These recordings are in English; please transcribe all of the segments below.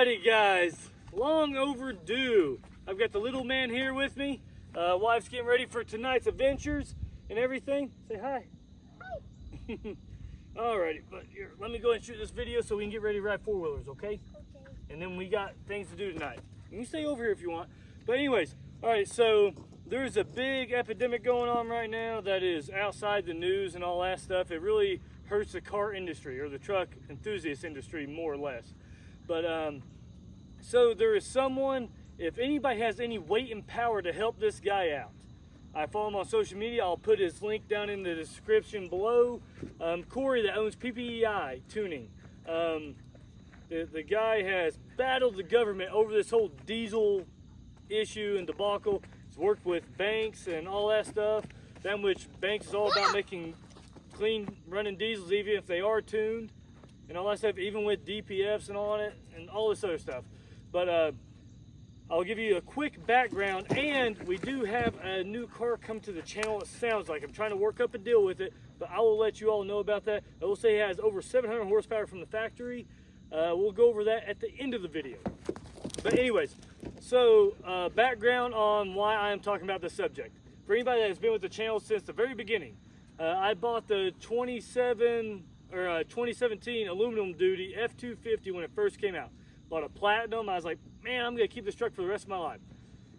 Alrighty guys, long overdue. I've got the little man here with me. Wife's getting ready for tonight's adventures and everything. Say hi. Hi. Alrighty, but here, let me go and shoot this video so we can get ready to ride four-wheelers, okay? Okay. And then we got things to do tonight. You can stay over here if you want. But anyways, alright, so there's a big epidemic going on right now that is outside the news and all that stuff. It really hurts the car industry or the truck enthusiast industry more or less. But so there is someone, if anybody has any weight and power to help this guy out, I follow him on social media. I'll put his link down in the description below. Kory, that owns PPEI Tuning. The guy has battled the government over this whole diesel issue and debacle. He's worked with banks and all that stuff. That which banks is all about making clean running diesels, even if they are tuned and all that stuff, even with DPFs and all it and all this other stuff. But I'll give you a quick background, and we do have a new car come to the channel. It sounds like I'm trying to work up a deal with it, but I will let you all know about that. I will say it has over 700 horsepower from the factory. We'll go over that at the end of the video. But anyways, so background on why I am talking about this subject. For anybody that has been with the channel since the very beginning, I bought the 2017 aluminum duty F250 when it first came out. Bought a platinum. I was like, man, I'm gonna keep this truck for the rest of my life.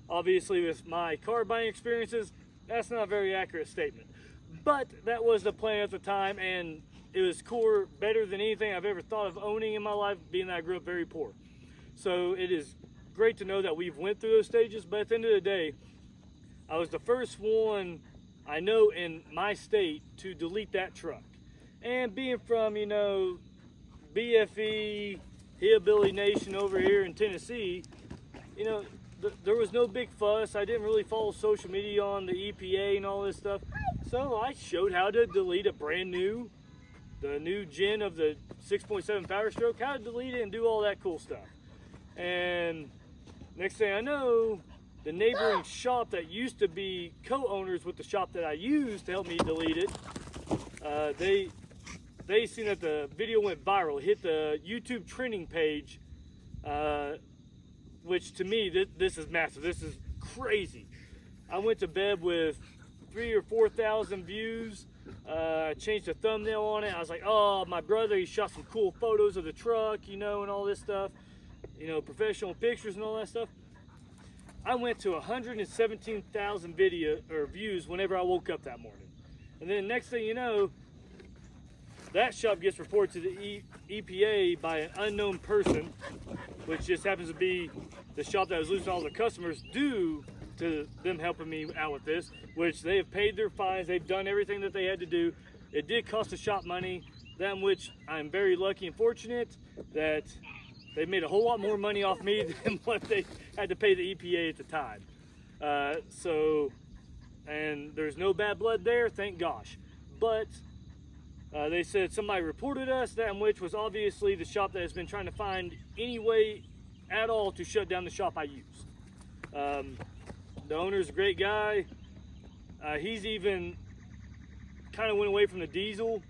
Obviously, with my car buying experiences, that's not a very accurate statement. But that was the plan at the time, and it was cool, better than anything I've ever thought of owning in my life, being that I grew up very poor. So it is great to know that we've went through those stages, but at the end of the day, I was the first one I know in my state to delete that truck. And being from, you know, BFE, Hillbilly Nation over here in Tennessee, you know, there was no big fuss. I didn't really follow social media on the EPA and all this stuff. So I showed how to delete a brand new, the new gen of the 6.7 Power Stroke, how to delete it and do all that cool stuff. And next thing I know, the neighboring shop that used to be co-owners with the shop that I used to help me delete it, they seen that the video went viral, hit the YouTube trending page, which to me, this is massive. This is crazy. I went to bed with 3,000 or 4,000 views. Changed the thumbnail on it. I was like, oh, my brother, he shot some cool photos of the truck, you know, and all this stuff, you know, professional pictures and all that stuff. I went to 117,000 views whenever I woke up that morning. And then next thing you know, that shop gets reported to the EPA by an unknown person, which just happens to be the shop that was losing all the customers due to them helping me out with this, which they have paid their fines. They've done everything that they had to do. It did cost the shop money, than which I'm very lucky and fortunate that they made a whole lot more money off me than what they had to pay the EPA at the time. And there's no bad blood there, thank gosh. But they said somebody reported us, that which was obviously the shop that has been trying to find any way at all to shut down the shop I used. The owner's a great guy. He's even kind of went away from the diesel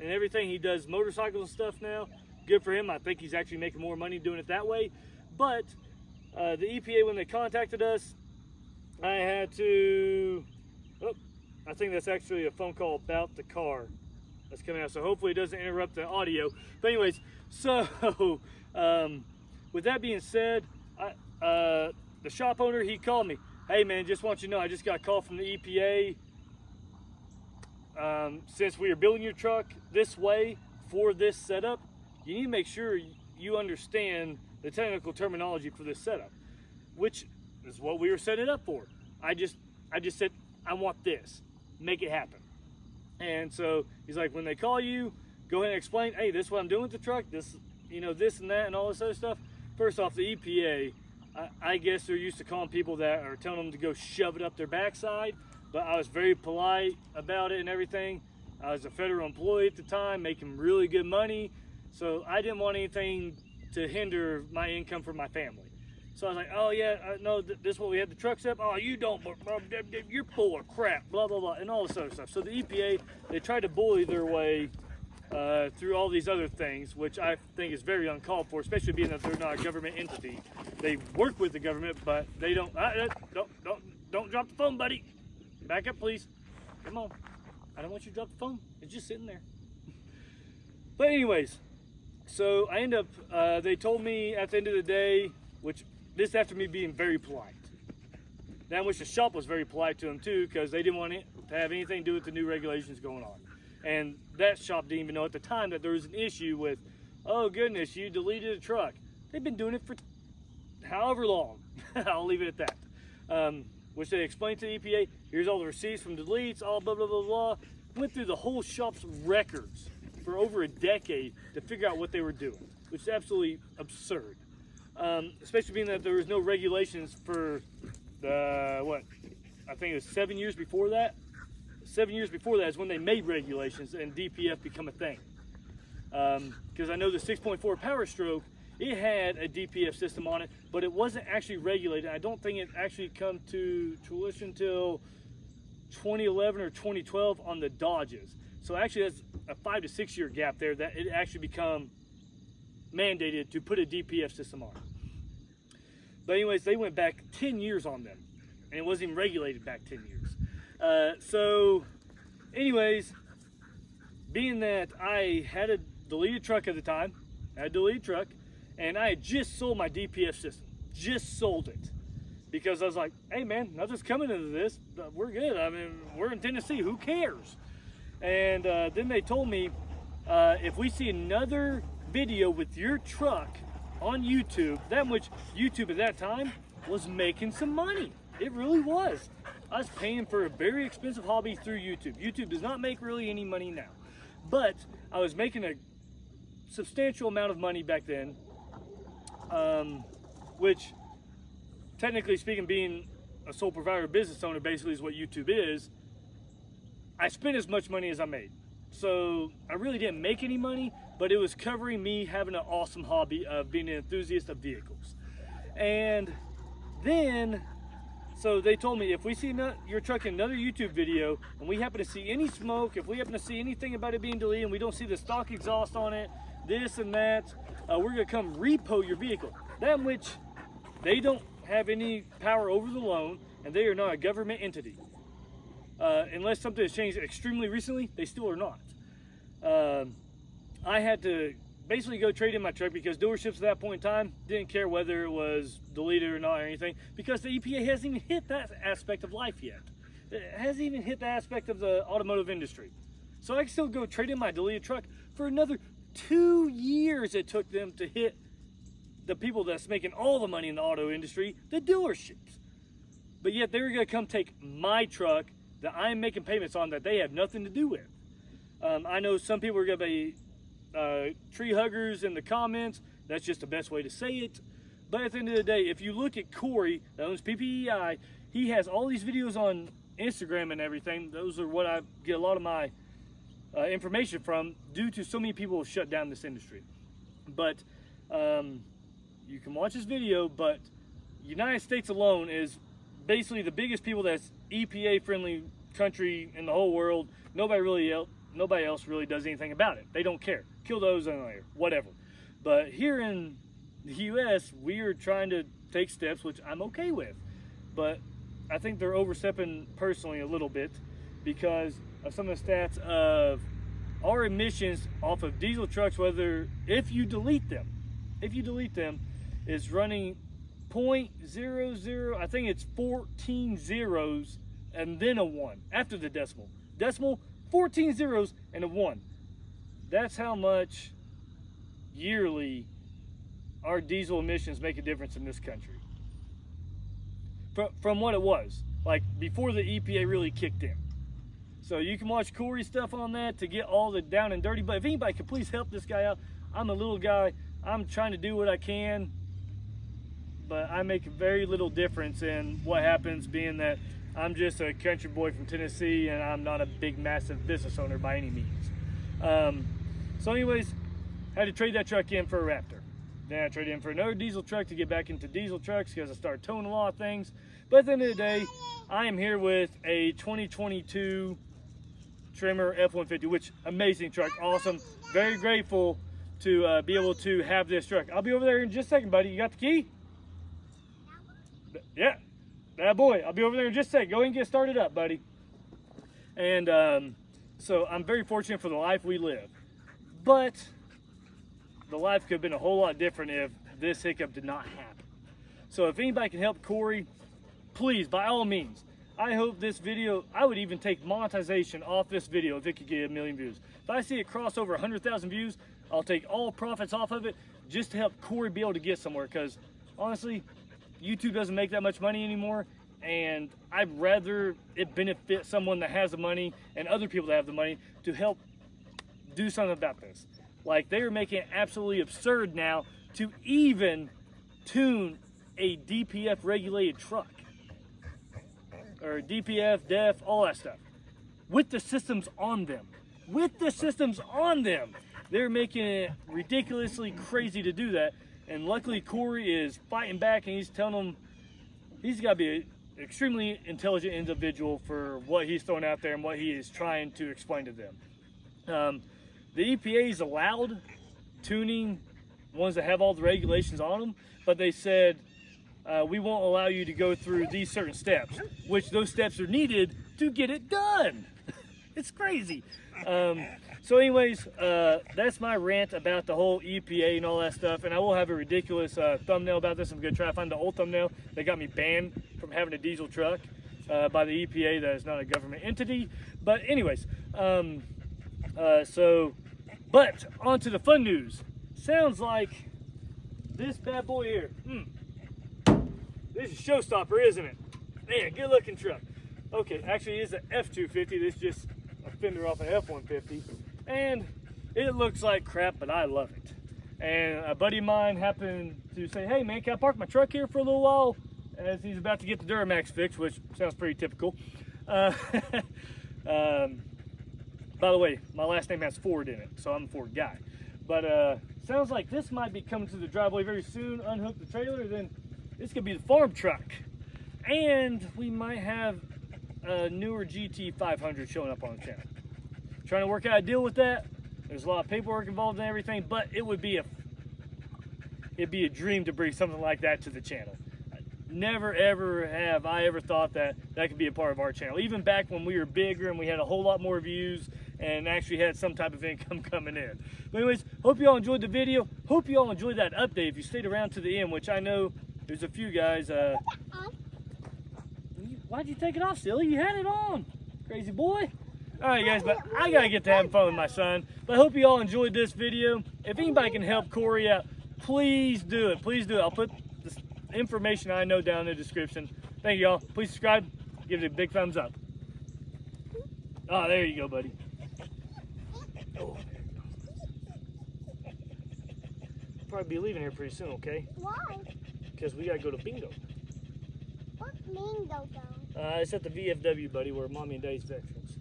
and everything. He does motorcycles and stuff now. Good for him. I think he's actually making more money doing it that way. But the EPA, when they contacted us, I had to, I think that's actually a phone call about the car that's coming out, so hopefully it doesn't interrupt the audio. But anyways, so with that being said, the shop owner, he called me. Hey man, just want you to know, I just got a call from the EPA. Since we are building your truck this way for this setup, you need to make sure you understand the technical terminology for this setup, which is what we were setting it up for. I just said, I want this, make it happen. And so he's like, when they call you, go ahead and explain, hey, this is what I'm doing with the truck, this, you know, this and that and all this other stuff. First off, the EPA, I guess they're used to calling people that are telling them to go shove it up their backside, but I was very polite about it and everything. I was a federal employee at the time, making really good money, so I didn't want anything to hinder my income for my family. So I was like, oh yeah, no, this is what we had the truck set up. Oh, you don't, you're full of crap, blah, blah, blah, and all this other stuff. So the EPA, they tried to bully their way through all these other things, which I think is very uncalled for, especially being that they're not a government entity. They work with the government, but they don't drop the phone, buddy. Back up, please. Come on. I don't want you to drop the phone. It's just sitting there. But anyways, so I end up, they told me at the end of the day, which this after me being very polite. Now, which the shop was very polite to them too, because they didn't want it to have anything to do with the new regulations going on. And that shop didn't even know at the time that there was an issue with, oh goodness, you deleted a truck. They've been doing it for however long. I'll leave it at that. Which they explained to the EPA, here's all the receipts from deletes, all blah, blah, blah, blah. Went through the whole shop's records for over a decade to figure out what they were doing, which is absolutely absurd. Especially being that there was no regulations for what? I think it was 7 years before that. 7 years before that is when they made regulations and DPF become a thing. Because I know the 6.4 Power Stroke, it had a DPF system on it, but it wasn't actually regulated. I don't think it actually come to fruition until 2011 or 2012 on the Dodges. So actually that's a 5 to 6 year gap there that it actually become mandated to put a DPF system on. But anyways, they went back 10 years on them, and it wasn't even regulated back 10 years. So anyways, being that I had a deleted truck at the time, and I had just sold my DPF system, just sold it. Because I was like, hey man, nothing's coming into this, we're good. I mean, we're in Tennessee, who cares? And then they told me, if we see another video with your truck on YouTube, that which YouTube at that time was making some money. It really was. I was paying for a very expensive hobby through YouTube. YouTube does not make really any money now. But I was making a substantial amount of money back then, which technically speaking, being a sole provider business owner basically is what YouTube is. I spent as much money as I made. So I really didn't make any money, but it was covering me having an awesome hobby of being an enthusiast of vehicles. And then, so they told me, if we see your truck in another YouTube video and we happen to see any smoke, if we happen to see anything about it being deleted and we don't see the stock exhaust on it, this and that, we're gonna come repo your vehicle. That which they don't have any power over the loan, and they are not a government entity. Unless something has changed extremely recently, they still are not. I had to basically go trade in my truck because dealerships at that point in time didn't care whether it was deleted or not or anything, because the EPA hasn't even hit that aspect of life yet. It hasn't even hit the aspect of the automotive industry. So I can still go trade in my deleted truck for another 2 years. It took them to hit the people that's making all the money in the auto industry, the dealerships. But yet they're gonna come take my truck that I'm making payments on that they have nothing to do with. I know some people are gonna be tree huggers in the comments. That's just the best way to say it. But at the end of the day, if you look at Kory, that owns PPEI, he has all these videos on Instagram and everything. Those are what I get a lot of my information from, due to so many people have shut down this industry. But you can watch this video, but United States alone is basically the biggest people that's EPA friendly country in the whole world. Nobody else really does anything about it. They don't care. Kill the ozone layer, whatever. But here in the US, we are trying to take steps, which I'm okay with. But I think they're overstepping personally a little bit because of some of the stats of our emissions off of diesel trucks, if you delete them, is running 0.00, I think it's 14 zeros and then a 1 after the decimal. Decimal, 14 zeros and a 1. That's how much yearly our diesel emissions make a difference in this country. From what it was, like before the EPA really kicked in. So you can watch Kory stuff on that to get all the down and dirty, but if anybody could please help this guy out, I'm a little guy, I'm trying to do what I can, but I make very little difference in what happens, being that I'm just a country boy from Tennessee and I'm not a big, massive business owner by any means. So anyways, I had to trade that truck in for a Raptor. Then I traded in for another diesel truck to get back into diesel trucks because I started towing a lot of things. But at the end of the day, I am here with a 2022 trimmer F-150, which amazing truck, awesome. Very grateful to be able to have this truck. I'll be over there in just a second, buddy. You got the key? Yeah, that boy. I'll be over there in just a second. Go ahead and get started up, buddy. And so I'm very fortunate for the life we live. But the life could have been a whole lot different if this hiccup did not happen. So if anybody can help Kory, please, by all means. I hope this video, I would even take monetization off this video if it could get 1 million views. If I see it cross over 100,000 views, I'll take all profits off of it just to help Kory be able to get somewhere. Because honestly, YouTube doesn't make that much money anymore, and I'd rather it benefit someone that has the money and other people that have the money to help do something about this. Like, they are making it absolutely absurd now to even tune a DPF regulated truck, or DPF, DEF, all that stuff, with the systems on them. With the systems on them. They're making it ridiculously crazy to do that. And luckily Kory is fighting back, and he's telling them he's got to be an extremely intelligent individual for what he's throwing out there and what he is trying to explain to them. The EPA is allowed tuning ones that have all the regulations on them, but they said we won't allow you to go through these certain steps, which those steps are needed to get it done. It's crazy. So anyways, that's my rant about the whole EPA and all that stuff, and I will have a ridiculous thumbnail about this. I'm going to try to find the old thumbnail that got me banned from having a diesel truck by the EPA. That is not a government entity. But anyways, but on to the fun news. Sounds like this bad boy here. This is a showstopper, isn't it? Man, good looking truck. Okay, actually it is an F-250. This is just a fender off an F-150. And it looks like crap, but I love it. And a buddy of mine happened to say, hey man, can I park my truck here for a little while? As he's about to get the Duramax fixed, which sounds pretty typical. By the way, my last name has Ford in it, so I'm a Ford guy. But sounds like this might be coming to the driveway very soon. Unhook the trailer, then this could be the farm truck. And we might have a newer GT 500 showing up on the channel. Trying to work out a deal with that. There's a lot of paperwork involved and everything, but it'd be a dream to bring something like that to the channel. Never ever have I ever thought that that could be a part of our channel. Even back when we were bigger and we had a whole lot more views and actually had some type of income coming in. But anyways, hope you all enjoyed the video. Hope you all enjoyed that update if you stayed around to the end, which I know there's a few guys. Why'd you take it off, silly? You had it on, crazy boy. All right, guys, but I gotta get to having fun with my son. But I hope you all enjoyed this video. If anybody can help Kory out, please do it. Please do it. I'll put the information I know down in the description. Thank you all. Please subscribe. Give it a big thumbs up. Oh, there you go, buddy. Oh, I'll probably be leaving here pretty soon, okay? Why? Because we gotta go to bingo. What's bingo though? It's at the VFW, buddy, where Mommy and Daddy's veterans.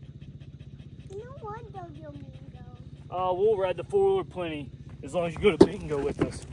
You know what dojo bingo? We'll ride the four-wheeler plenty as long as you go to bingo with us.